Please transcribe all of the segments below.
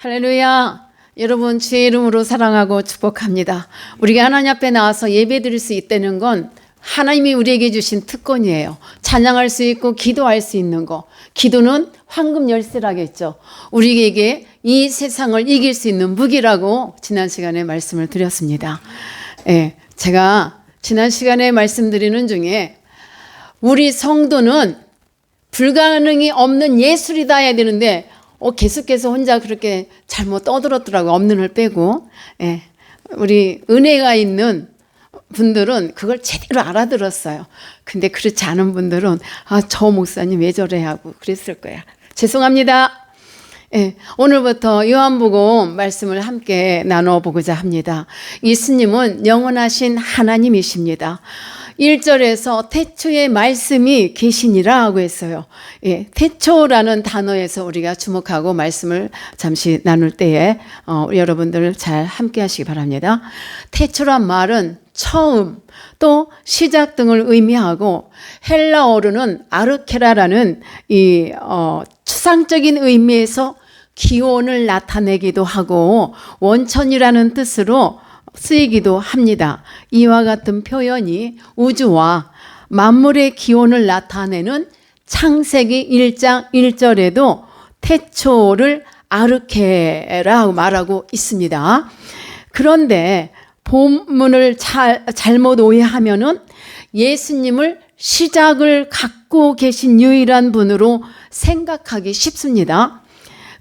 할렐루야. 여러분 주의 이름으로 사랑하고 축복합니다. 우리가 하나님 앞에 나와서 예배드릴 수 있다는 건 하나님이 우리에게 주신 특권이에요. 찬양할 수 있고 기도할 수 있는 거. 기도는 황금 열쇠라겠죠. 우리에게 이 세상을 이길 수 있는 무기라고 지난 시간에 말씀을 드렸습니다. 제가 지난 시간에 말씀드리는 중에 우리 성도는 불가능이 없는 예술이다 해야 되는데 계속해서 혼자 그렇게 잘못 떠들었더라고요. 없는 을 빼고. 우리 은혜가 있는 분들은 그걸 제대로 알아들었어요. 근데 그렇지 않은 분들은 저 목사님 왜 저래 하고 그랬을 거야. 죄송합니다. 오늘부터 요한복음 말씀을 함께 나눠보고자 합니다. 예수님은 영원하신 하나님이십니다. 1절에서 태초에 말씀이 계시니라 하고 했어요. 태초라는 단어에서 우리가 주목하고 말씀을 잠시 나눌 때에 여러분들 잘 함께 하시기 바랍니다. 태초란 말은 처음 또 시작 등을 의미하고 헬라어로는 아르케라라는 이 추상적인 의미에서 기원을 나타내기도 하고 원천이라는 뜻으로 쓰이기도 합니다. 이와 같은 표현이 우주와 만물의 기원을 나타내는 창세기 1장 1절에도 태초를 아르케라고 말하고 있습니다. 그런데 본문을 잘못 오해하면은 예수님을 시작을 갖고 계신 유일한 분으로 생각하기 쉽습니다.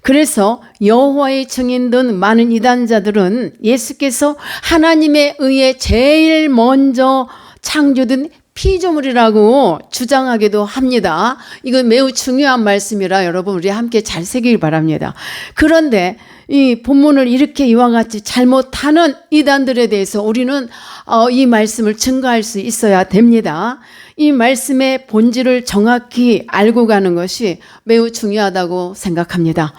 그래서 여호와의 증인 등 많은 이단자들은 예수께서 하나님에 의해 제일 먼저 창조된 피조물이라고 주장하기도 합니다. 이건 매우 중요한 말씀이라 여러분 우리 함께 잘 새기길 바랍니다. 그런데 이 본문을 이렇게 이와 같이 잘못하는 이단들에 대해서 우리는 이 말씀을 증거할 수 있어야 됩니다. 이 말씀의 본질을 정확히 알고 가는 것이 매우 중요하다고 생각합니다.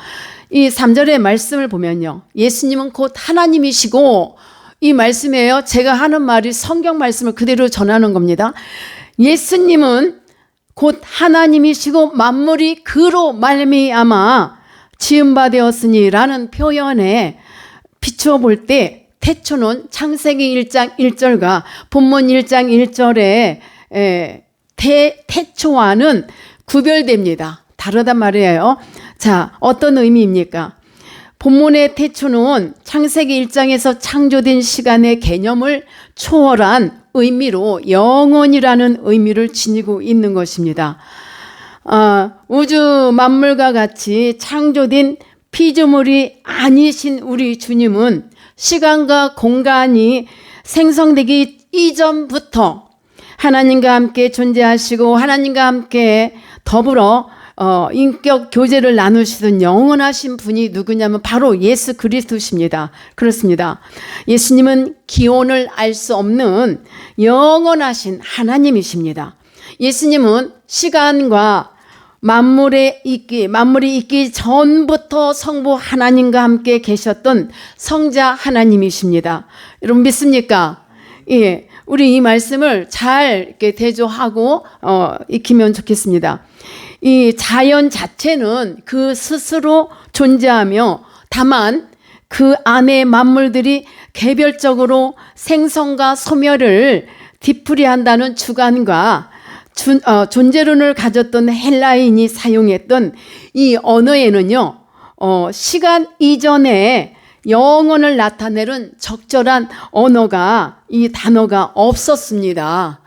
이 3절의 말씀을 보면요. 예수님은 곧 하나님이시고 이 말씀이에요. 제가 하는 말이 성경 말씀을 그대로 전하는 겁니다. 예수님은 곧 하나님이시고 만물이 그로 말미암아 지은 바 되었으니 라는 표현에 비추어 볼 때 태초는 창세기 1장 1절과 본문 1장 1절에 태초와는 구별됩니다. 다르단 말이에요. 자, 어떤 의미입니까? 본문의 태초는 창세기 1장에서 창조된 시간의 개념을 초월한 의미로 영원이라는 의미를 지니고 있는 것입니다. 우주 만물과 같이 창조된 피조물이 아니신 우리 주님은 시간과 공간이 생성되기 이전부터 하나님과 함께 존재하시고 하나님과 함께 더불어 인격 교제를 나누시던 영원하신 분이 누구냐면 바로 예수 그리스도십니다. 그렇습니다. 예수님은 기원을 알 수 없는 영원하신 하나님이십니다. 예수님은 시간과 만물이 있기 전부터 성부 하나님과 함께 계셨던 성자 하나님이십니다. 여러분 믿습니까? 예, 우리 이 말씀을 잘 이렇게 대조하고 익히면 좋겠습니다. 이 자연 자체는 그 스스로 존재하며 다만 그 안에 만물들이 개별적으로 생성과 소멸을 뒤풀이한다는 주관과 존재론을 가졌던 헬라인이 사용했던 이 언어에는요, 시간 이전에 영혼을 나타내는 적절한 이 단어가 없었습니다.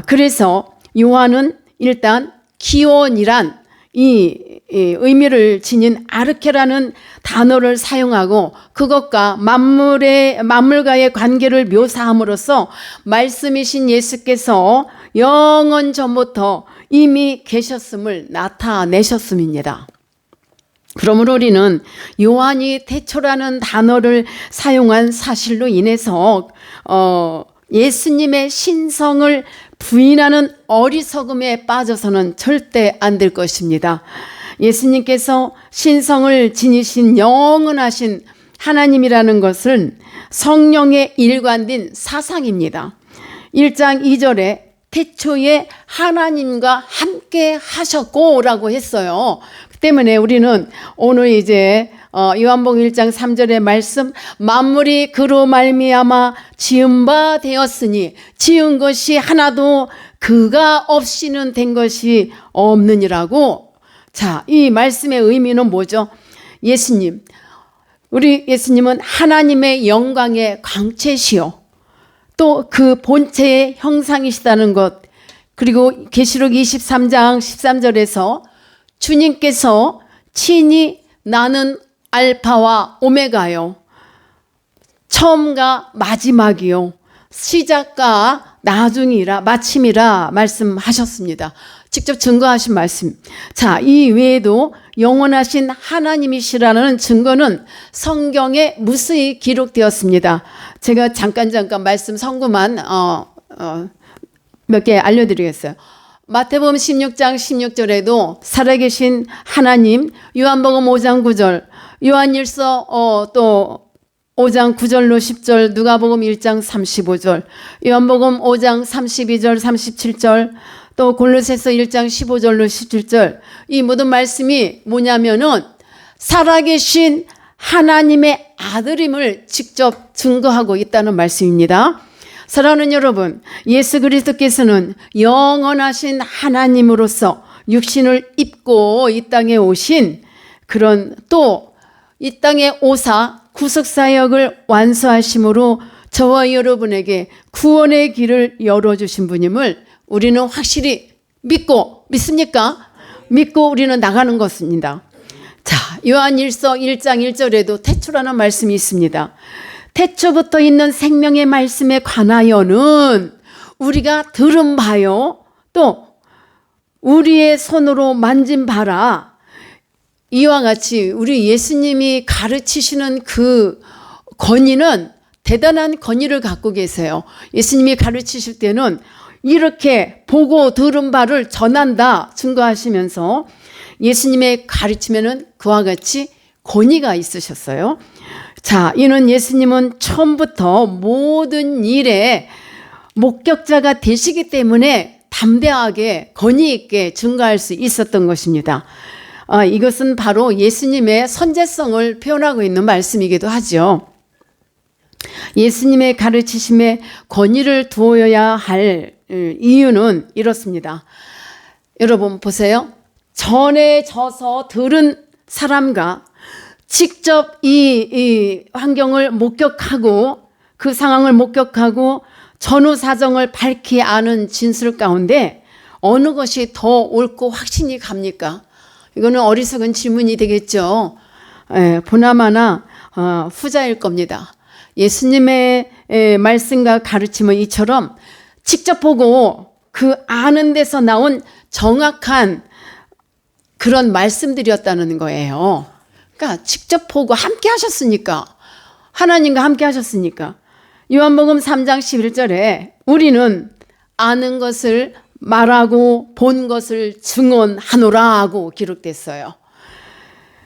그래서 요한은 일단 기원이란 이 의미를 지닌 아르케라는 단어를 사용하고 그것과 만물과의 관계를 묘사함으로써 말씀이신 예수께서 영원 전부터 이미 계셨음을 나타내셨음입니다. 그러므로 우리는 요한이 태초라는 단어를 사용한 사실로 인해서 예수님의 신성을 부인하는 어리석음에 빠져서는 절대 안 될 것입니다. 예수님께서 신성을 지니신 영원하신 하나님이라는 것은 성령에 일관된 사상입니다. 1장 2절에 태초에 하나님과 함께 함께 하셨고라고 했어요. 그 때문에 우리는 오늘 이제 요한복음 1장 3절의 말씀, 만물이 그로 말미암아 지은 바 되었으니 지은 것이 하나도 그가 없이는 된 것이 없느니라고. 자, 이 말씀의 의미는 뭐죠? 예수님, 우리 예수님은 하나님의 영광의 광채시요, 또 그 본체의 형상이시다는 것, 그리고 계시록 23장 13절에서 주님께서 친히 나는 알파와 오메가요, 처음과 마지막이요, 시작과 나중이라 마침이라 말씀하셨습니다. 직접 증거하신 말씀. 자, 이 외에도 영원하신 하나님이시라는 증거는 성경에 무수히 기록되었습니다. 제가 잠깐 말씀 성구만 몇 개 알려드리겠어요. 마태복음 16장 16절에도 살아계신 하나님, 요한복음 5장 9절, 요한일서 또 5장 9절로 10절, 누가복음 1장 35절, 요한복음 5장 32절 37절, 또 골로새서 1장 15절로 17절, 이 모든 말씀이 뭐냐면은 살아계신 하나님의 아들임을 직접 증거하고 있다는 말씀입니다. 사랑하는 여러분, 예수 그리스도께서는 영원하신 하나님으로서 육신을 입고 이 땅에 오신 그런, 또 이 땅에 오사 구속사역을 완수하심으로 저와 여러분에게 구원의 길을 열어주신 분임을 우리는 확실히 믿습니까? 믿고 우리는 나가는 것입니다. 자, 요한일서 1장 1절에도 태초라는 말씀이 있습니다. 태초부터 있는 생명의 말씀에 관하여는 우리가 들은 바요, 또 우리의 손으로 만진 바라. 이와 같이 우리 예수님이 가르치시는 그 권위는 대단한 권위를 갖고 계세요. 예수님이 가르치실 때는 이렇게 보고 들은 바를 전한다 증거하시면서 예수님의 가르침에는 그와 같이 권위가 있으셨어요. 자, 이는 예수님은 처음부터 모든 일에 목격자가 되시기 때문에 담대하게 권위 있게 증거할 수 있었던 것입니다. 이것은 바로 예수님의 선제성을 표현하고 있는 말씀이기도 하죠. 예수님의 가르치심에 권위를 두어야 할 이유는 이렇습니다. 여러분 보세요. 전해져서 들은 사람과 직접 이 환경을 목격하고 그 상황을 목격하고 전후 사정을 밝히 아는 진술 가운데 어느 것이 더 옳고 확신이 갑니까? 이거는 어리석은 질문이 되겠죠. 보나마나 후자일 겁니다. 예수님의 말씀과 가르침은 이처럼 직접 보고 그 아는 데서 나온 정확한 그런 말씀들이었다는 거예요. 그러니까 직접 보고 함께 하셨으니까, 하나님과 함께 하셨으니까. 요한복음 3장 11절에 우리는 아는 것을 말하고 본 것을 증언하노라 하고 기록됐어요.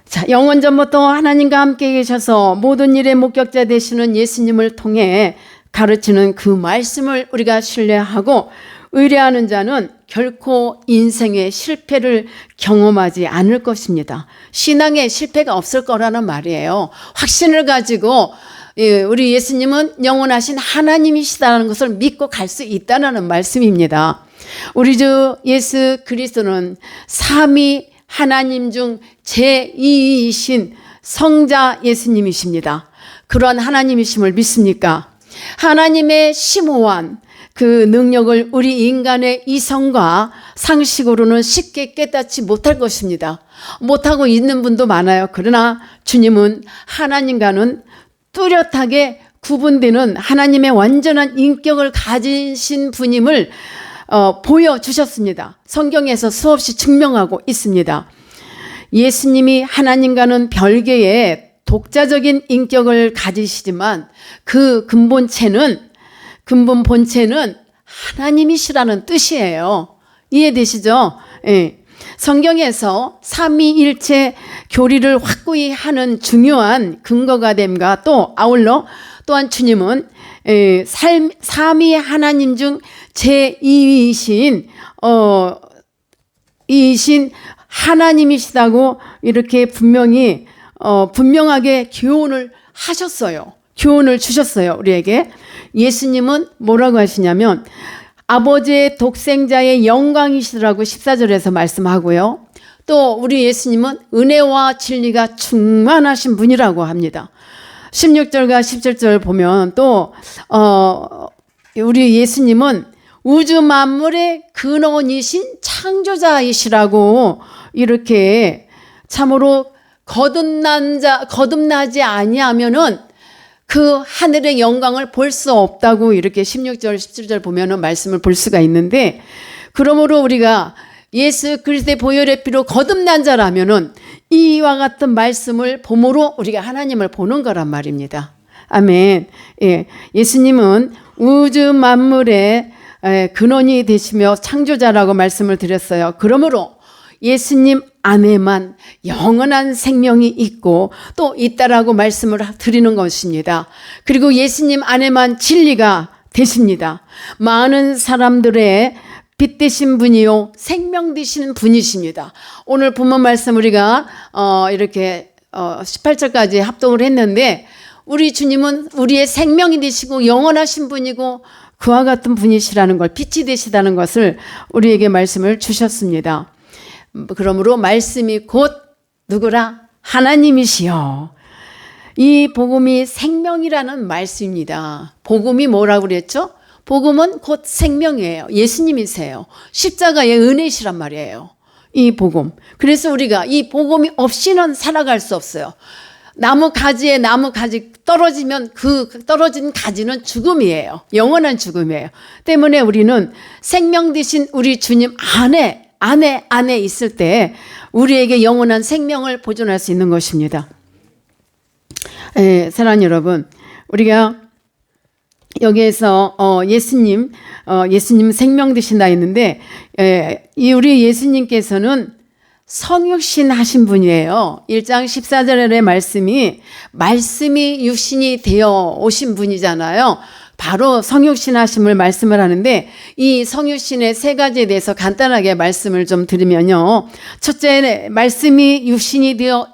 자, 영원 전부터 하나님과 함께 계셔서 모든 일의 목격자 되시는 예수님을 통해 가르치는 그 말씀을 우리가 신뢰하고 의뢰하는 자는 결코 인생의 실패를 경험하지 않을 것입니다. 신앙에 실패가 없을 거라는 말이에요. 확신을 가지고 우리 예수님은 영원하신 하나님이시다는 것을 믿고 갈 수 있다는 말씀입니다. 우리 주 예수 그리스도는 삼위 하나님 중 제2이신 성자 예수님이십니다. 그러한 하나님이심을 믿습니까? 하나님의 심오한 그 능력을 우리 인간의 이성과 상식으로는 쉽게 깨닫지 못할 것입니다. 못하고 있는 분도 많아요. 그러나 주님은 하나님과는 뚜렷하게 구분되는 하나님의 완전한 인격을 가지신 분임을 보여주셨습니다. 성경에서 수없이 증명하고 있습니다. 예수님이 하나님과는 별개의 독자적인 인격을 가지시지만 그 근본 본체는 하나님이시라는 뜻이에요. 이해되시죠? 예. 성경에서 삼위일체 교리를 확고히 하는 중요한 근거가 됨과 또 아울러 또한 주님은 삼위 하나님 중 제2위이신 이신 하나님이시다고 이렇게 분명하게 교훈을 하셨어요. 교훈을 주셨어요, 우리에게. 예수님은 뭐라고 하시냐면 아버지의 독생자의 영광이시라고 14절에서 말씀하고요. 또 우리 예수님은 은혜와 진리가 충만하신 분이라고 합니다. 16절과 17절 보면 또 우리 예수님은 우주 만물의 근원이신 창조자이시라고 이렇게 참으로 거듭나지 아니하면은 그 하늘의 영광을 볼 수 없다고 이렇게 16절 17절 보면은 말씀을 볼 수가 있는데, 그러므로 우리가 예수 그리스도의 보혈의 피로 거듭난 자라면은 이와 같은 말씀을 봄으로 우리가 하나님을 보는 거란 말입니다. 아멘. 예, 예수님은 우주 만물의 근원이 되시며 창조자라고 말씀을 드렸어요. 그러므로 예수님 안에만 영원한 생명이 있고 또 있다라고 말씀을 드리는 것입니다. 그리고 예수님 안에만 진리가 되십니다. 많은 사람들의 빛 되신 분이요 생명 되시는 분이십니다. 오늘 본문 말씀 우리가 이렇게 18절까지 합독을 했는데, 우리 주님은 우리의 생명이 되시고 영원하신 분이고 그와 같은 분이시라는 걸, 빛이 되시다는 것을 우리에게 말씀을 주셨습니다. 그러므로 말씀이 곧 누구라? 하나님이시여. 이 복음이 생명이라는 말씀입니다. 복음이 뭐라고 그랬죠? 복음은 곧 생명이에요. 예수님이세요. 십자가의 은혜시란 말이에요, 이 복음. 그래서 우리가 이 복음이 없이는 살아갈 수 없어요. 나무 가지 떨어지면 그 떨어진 가지는 죽음이에요. 영원한 죽음이에요. 때문에 우리는 생명 되신 우리 주님 안에 있을 때 우리에게 영원한 생명을 보존할 수 있는 것입니다. 사랑하는 여러분, 우리가 여기에서 예수님 생명 되신다 했는데, 우리 예수님께서는 성육신 하신 분이에요. 1장 14절의 말씀이 육신이 되어 오신 분이잖아요. 바로 성육신 하심을 말씀을 하는데, 이 성육신의 세 가지에 대해서 간단하게 말씀을 좀 드리면요. 첫째, 말씀이 육신이 되어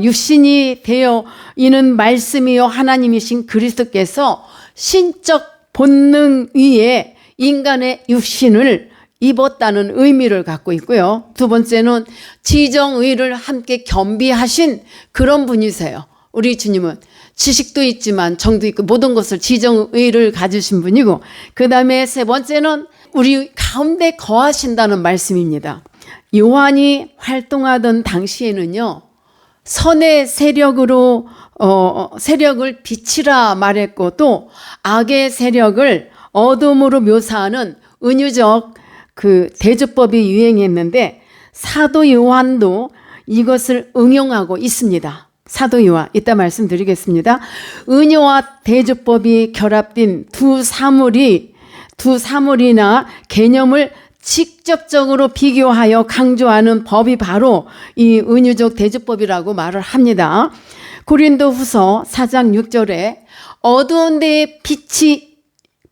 육신이 되어 이는 말씀이요 하나님이신 그리스도께서 신적 본능 위에 인간의 육신을 입었다는 의미를 갖고 있고요. 두 번째는 지정의를 함께 겸비하신 그런 분이세요. 우리 주님은 지식도 있지만 정도 있고 모든 것을 지정의를 가지신 분이고, 그 다음에 세 번째는 우리 가운데 거하신다는 말씀입니다. 요한이 활동하던 당시에는요, 선의 세력을 빛이라 말했고, 또 악의 세력을 어둠으로 묘사하는 은유적 그 대조법이 유행했는데, 사도 요한도 이것을 응용하고 있습니다. 사도 요한, 이따 말씀드리겠습니다. 은유와 대조법이 결합된 두 사물이나 개념을 직접적으로 비교하여 강조하는 법이 바로 이 은유적 대조법이라고 말을 합니다. 고린도후서 4장 6절에 어두운 데에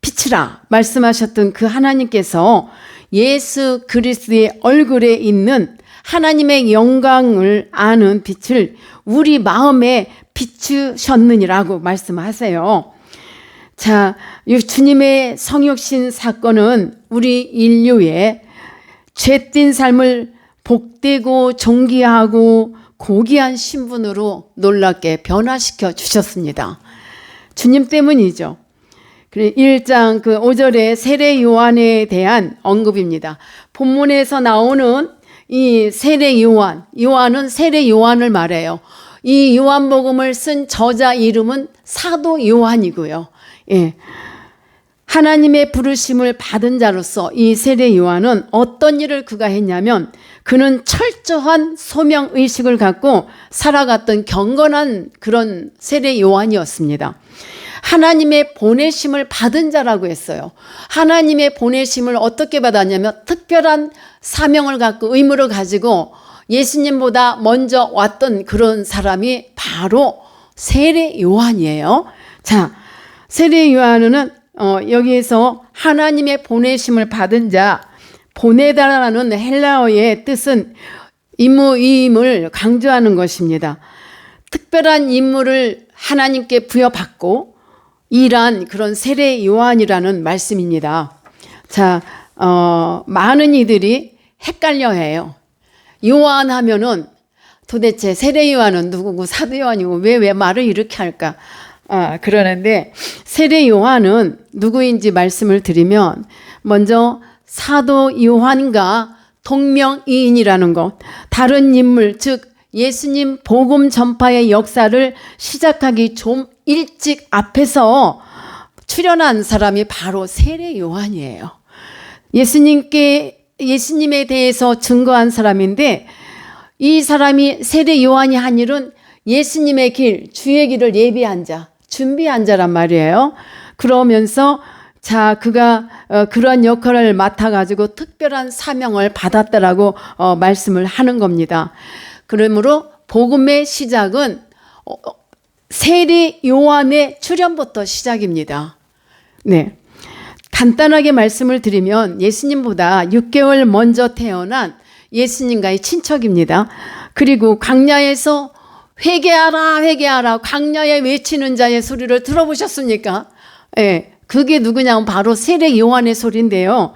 빛이라 말씀하셨던 그 하나님께서 예수 그리스도의 얼굴에 있는 하나님의 영광을 아는 빛을 우리 마음에 비추셨느니라고 말씀하세요. 자, 주님의 성육신 사건은 우리 인류의 죄된 삶을 복되고 존귀하고 고귀한 신분으로 놀랍게 변화시켜 주셨습니다. 주님 때문이죠. 1장 5절에 세례 요한에 대한 언급입니다. 본문에서 나오는 이 세례 요한은 세례 요한을 말해요. 이 요한복음을 쓴 저자 이름은 사도 요한이고요. 예. 하나님의 부르심을 받은 자로서 이 세례 요한은 어떤 일을 그가 했냐면, 그는 철저한 소명의식을 갖고 살아갔던 경건한 그런 세례 요한이었습니다. 하나님의 보내심을 받은 자라고 했어요. 하나님의 보내심을 어떻게 받았냐면, 특별한 사명을 갖고 의무를 가지고 예수님보다 먼저 왔던 그런 사람이 바로 세례 요한이에요. 자, 세례 요한은 여기에서 하나님의 보내심을 받은 자, 보내다라는 헬라어의 뜻은 임무임을 강조하는 것입니다. 특별한 임무를 하나님께 부여받고 일한 그런 세례 요한이라는 말씀입니다. 자, 많은 이들이 헷갈려해요. 요한 하면은 도대체 세례 요한은 누구고 사도 요한이고 왜 말을 이렇게 할까? 그러는데 세례 요한은 누구인지 말씀을 드리면 먼저 사도 요한과 동명이인이라는 것, 다른 인물 즉 예수님 복음 전파의 역사를 시작하기 좀 일찍 앞에서 출연한 사람이 바로 세례 요한이에요. 예수님에 대해서 증거한 사람인데 이 사람이 세례 요한이 한 일은 예수님의 길, 주의 길을 예비한 자, 준비한 자란 말이에요. 그러면서 자, 그가 그런 역할을 맡아가지고 특별한 사명을 받았다라고 말씀을 하는 겁니다. 그러므로 복음의 시작은 세례 요한의 출현부터 시작입니다. 네. 간단하게 말씀을 드리면 예수님보다 6개월 먼저 태어난 예수님과의 친척입니다. 그리고 광야에서 회개하라 회개하라 광야에 외치는 자의 소리를 들어보셨습니까? 예, 그게 누구냐면 바로 세례 요한의 소리인데요.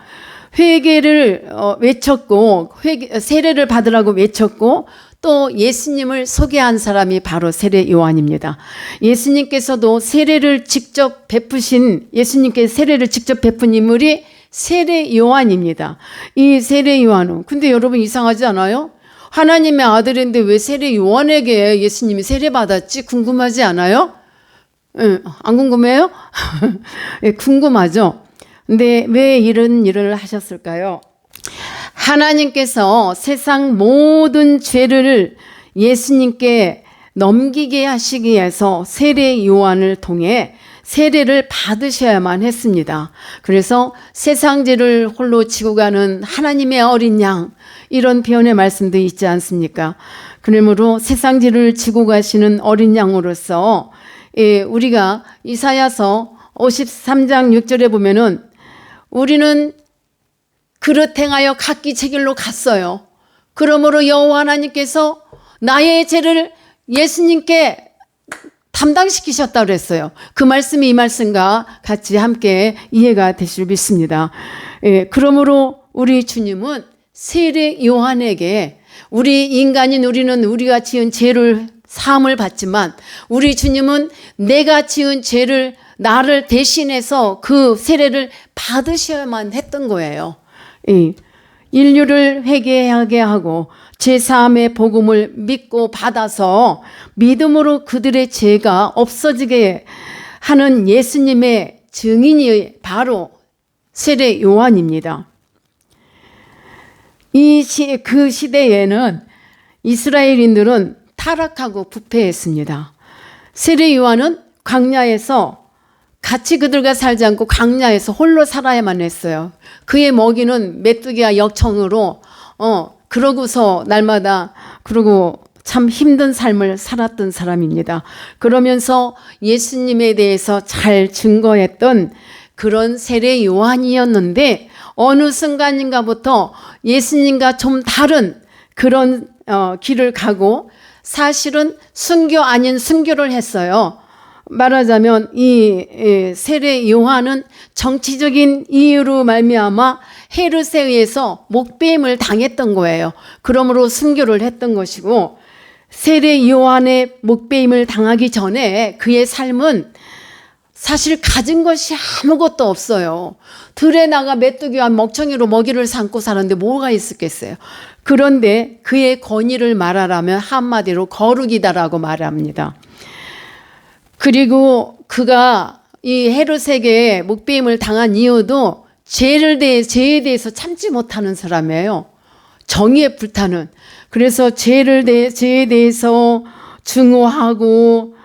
회개를 외쳤고 세례를 받으라고 외쳤고 또 예수님을 소개한 사람이 바로 세례 요한입니다. 예수님께서도 세례를 직접 베푸신 예수님께서 세례를 직접 베푼 인물이 세례 요한입니다. 이 세례 요한은 근데 여러분 이상하지 않아요? 하나님의 아들인데 왜 세례 요한에게 예수님이 세례 받았지? 궁금하지 않아요? 안 궁금해요? 궁금하죠? 근데 왜 이런 일을 하셨을까요? 하나님께서 세상 모든 죄를 예수님께 넘기게 하시기 위해서 세례 요한을 통해 세례를 받으셔야만 했습니다. 그래서 세상 죄를 홀로 지고 가는 하나님의 어린 양 이런 표현의 말씀도 있지 않습니까? 그러므로 세상 죄를 지고 가시는 어린 양으로서 우리가 이사야서 53장 6절에 보면은 우리는 그릇 행하여 각기 제 길로 갔어요. 그러므로 여호와 하나님께서 나의 죄를 예수님께 담당시키셨다고 그랬어요. 그 말씀이 이 말씀과 같이 함께 이해가 되실 믿습니다. 그러므로 우리 주님은 세례 요한에게 우리 인간인 우리는 우리가 지은 죄를 사함을 받지만 우리 주님은 내가 지은 죄를 나를 대신해서 그 세례를 받으셔야만 했던 거예요. 인류를 회개하게 하고 제3의 복음을 믿고 받아서 믿음으로 그들의 죄가 없어지게 하는 예수님의 증인이 바로 세례 요한입니다. 그 시대에는 이스라엘인들은 타락하고 부패했습니다. 세례 요한은 광야에서 같이 그들과 살지 않고 광야에서 홀로 살아야만 했어요. 그의 먹이는 메뚜기와 역청으로 그러고서 날마다 그러고 참 힘든 삶을 살았던 사람입니다. 그러면서 예수님에 대해서 잘 증거했던 그런 세례 요한이었는데 어느 순간인가부터 예수님과 좀 다른 그런 길을 가고 사실은 순교 아닌 순교를 했어요. 말하자면 이 세례 요한은 정치적인 이유로 말미암아 헤롯에 의해서 목배임을 당했던 거예요. 그러므로 순교를 했던 것이고 세례 요한의 목배임을 당하기 전에 그의 삶은 사실 가진 것이 아무것도 없어요. 들에 나가 메뚜기와 먹청이로 먹이를 삼고 사는데 뭐가 있었겠어요. 그런데 그의 권위를 말하라면 한마디로 거룩이다라고 말합니다. 그리고 그가 이 헤롯에게 목배임을 당한 이유도 죄에 대해서 참지 못하는 사람이에요. 정의에 불타는. 그래서 죄에 대해서 증오하고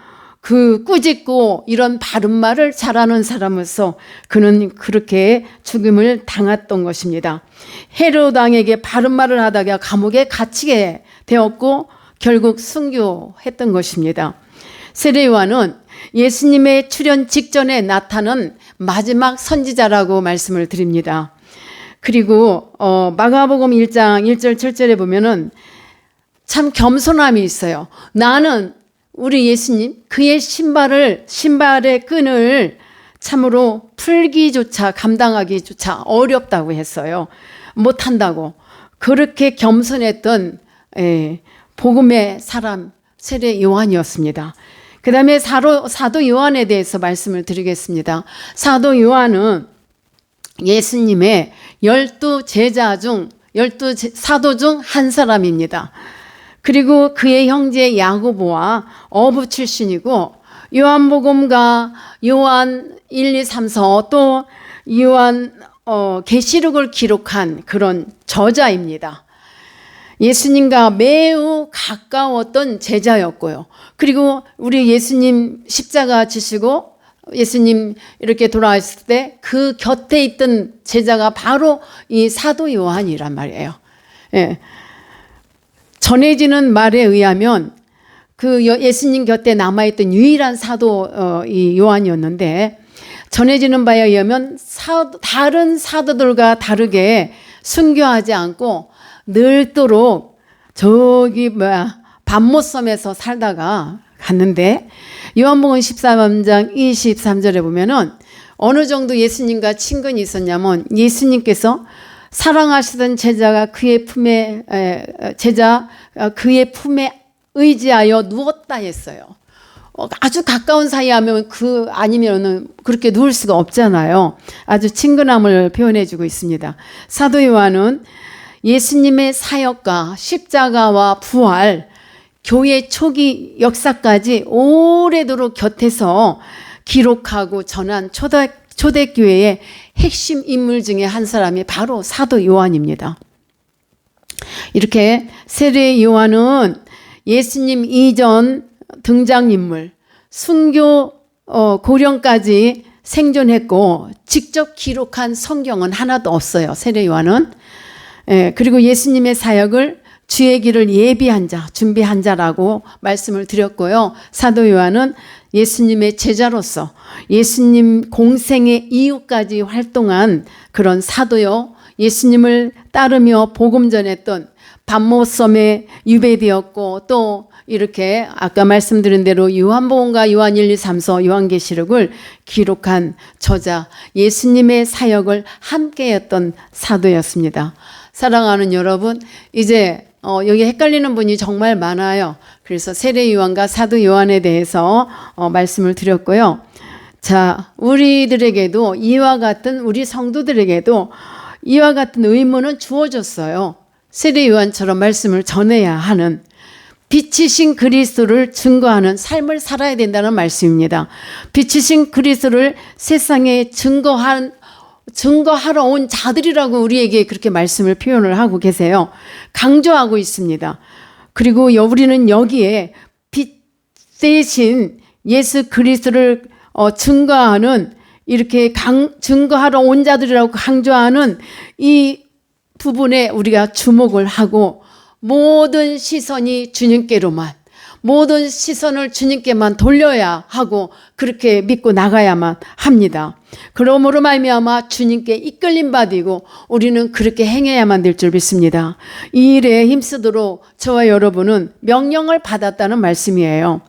꾸짖고 이런 바른 말을 잘하는 사람으로서 그는 그렇게 죽임을 당했던 것입니다. 헤롯 왕에게 바른 말을 하다가 감옥에 갇히게 되었고 결국 순교했던 것입니다. 세례 요한은 예수님의 출현 직전에 나타난 마지막 선지자라고 말씀을 드립니다. 그리고 마가복음 1장 1절 7절에 보면은 참 겸손함이 있어요. 나는 우리 예수님 그의 신발의 끈을 참으로 풀기조차 감당하기조차 어렵다고 했어요. 못한다고. 그렇게 겸손했던 복음의 사람 세례 요한이었습니다. 그 다음에 사도 요한에 대해서 말씀을 드리겠습니다. 사도 요한은 예수님의 12 사도 중 한 사람입니다. 그리고 그의 형제 야고보와 어부 출신이고 요한복음과 요한 1, 2, 3, 4 또 요한 계시록을 기록한 그런 저자입니다. 예수님과 매우 가까웠던 제자였고요. 그리고 우리 예수님 십자가 지시고 예수님 이렇게 돌아왔을 때 그 곁에 있던 제자가 바로 이 사도 요한이란 말이에요. 예. 전해지는 말에 의하면 그 예수님 곁에 남아있던 유일한 사도 이 요한이었는데 전해지는 바에 의하면 다른 사도들과 다르게 순교하지 않고 늙도록 저기 반모섬에서 살다가 갔는데 요한복음 13장 23절에 보면은 어느 정도 예수님과 친근이 있었냐면 예수님께서 사랑하시던 제자가 그의 품에 의지하여 누웠다 했어요. 아주 가까운 사이 하면 아니면은 그렇게 누울 수가 없잖아요. 아주 친근함을 표현해주고 있습니다. 사도 요한은 예수님의 사역과 십자가와 부활, 교회 초기 역사까지 오래도록 곁에서 기록하고 전한 초대교회의 핵심 인물 중에 한 사람이 바로 사도 요한입니다. 이렇게 세례 요한은 예수님 이전 등장인물, 순교 고령까지 생존했고 직접 기록한 성경은 하나도 없어요. 세례 요한은. 그리고 예수님의 사역을 주의 길을 예비한 자, 준비한 자라고 말씀을 드렸고요. 사도 요한은 예수님의 제자로서 예수님 공생의 이후까지 활동한 그런 사도요. 예수님을 따르며 복음 전했던 반모섬에 유배되었고 또 이렇게 아까 말씀드린 대로 요한복음과 요한 1, 2, 3, 4 요한계시록을 기록한 저자 예수님의 사역을 함께했던 사도였습니다. 사랑하는 여러분, 이제 여기 헷갈리는 분이 정말 많아요. 그래서 세례 요한과 사도 요한에 대해서 말씀을 드렸고요. 자, 우리들에게도 이와 같은 우리 성도들에게도 이와 같은 의무는 주어졌어요. 세례 요한처럼 말씀을 전해야 하는 빛이신 그리스도를 증거하는 삶을 살아야 된다는 말씀입니다. 빛이신 그리스도를 세상에 증거하러 온 자들이라고 우리에게 그렇게 말씀을 표현을 하고 계세요. 강조하고 있습니다. 그리고 우리는 여기에 빛 대신 예수 그리스도를 증거하는 이렇게 증거하러 온 자들이라고 강조하는 이 부분에 우리가 주목을 하고 모든 시선이 주님께로만 모든 시선을 주님께만 돌려야 하고 그렇게 믿고 나가야만 합니다. 그러므로 말미암아 주님께 이끌림 받이고 우리는 그렇게 행해야만 될 줄 믿습니다. 이 일에 힘쓰도록 저와 여러분은 명령을 받았다는 말씀이에요.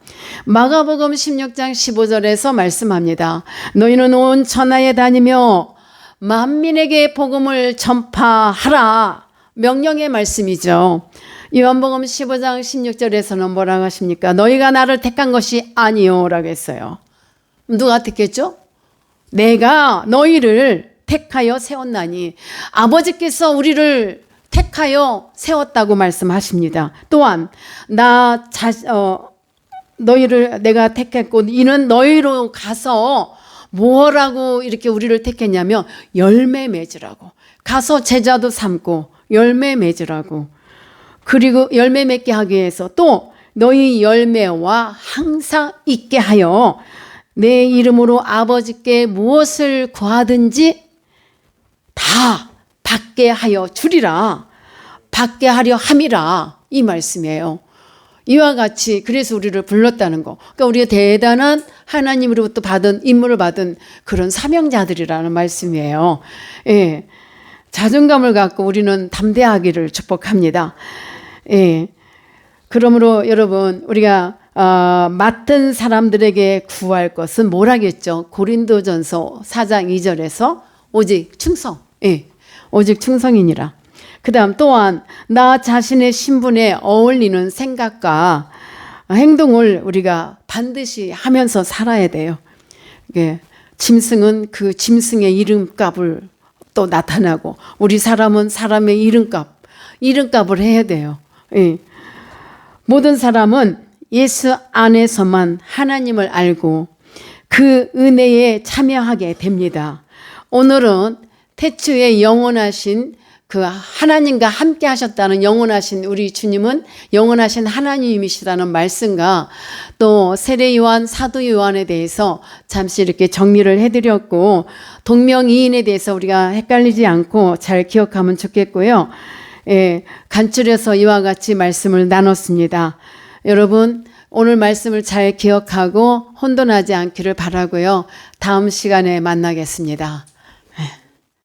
마가복음 16장 15절에서 말씀합니다. 너희는 온 천하에 다니며 만민에게 복음을 전파하라. 명령의 말씀이죠. 요한복음 15장 16절에서는 뭐라고 하십니까? 너희가 나를 택한 것이 아니요 라고 했어요. 누가 택했죠? 내가 너희를 택하여 세웠나니 아버지께서 우리를 택하여 세웠다고 말씀하십니다. 또한 너희를 내가 택했고 이는 너희로 가서 뭐라고 이렇게 우리를 택했냐면 열매 맺으라고. 가서 제자도 삼고 열매 맺으라고. 그리고 열매 맺게 하기 위해서 또 너희 열매와 항상 있게 하여 내 이름으로 아버지께 무엇을 구하든지 다 받게 하여 주리라. 받게 하려 함이라. 이 말씀이에요. 이와 같이 그래서 우리를 불렀다는 거. 그러니까 우리가 대단한 하나님으로부터 받은 임무를 받은 그런 사명자들이라는 말씀이에요. 예. 자존감을 갖고 우리는 담대하기를 축복합니다. 예. 그러므로 여러분 우리가 맡은 사람들에게 구할 것은 뭐라겠죠? 고린도전서 4장 2절에서 오직 충성. 예. 오직 충성이니라. 그다음 또한 나 자신의 신분에 어울리는 생각과 행동을 우리가 반드시 하면서 살아야 돼요. 예. 짐승은 그 짐승의 이름값을 또 나타나고 우리 사람은 사람의 이름값을 해야 돼요. 예. 모든 사람은 예수 안에서만 하나님을 알고 그 은혜에 참여하게 됩니다. 오늘은 태초에 영원하신 그 하나님과 함께 하셨다는 영원하신 우리 주님은 영원하신 하나님이시라는 말씀과 또 세례 요한, 사도 요한에 대해서 잠시 이렇게 정리를 해드렸고 동명이인에 대해서 우리가 헷갈리지 않고 잘 기억하면 좋겠고요. 예, 간추려서 이와 같이 말씀을 나눴습니다. 여러분 오늘 말씀을 잘 기억하고 혼돈하지 않기를 바라고요. 다음 시간에 만나겠습니다. 예.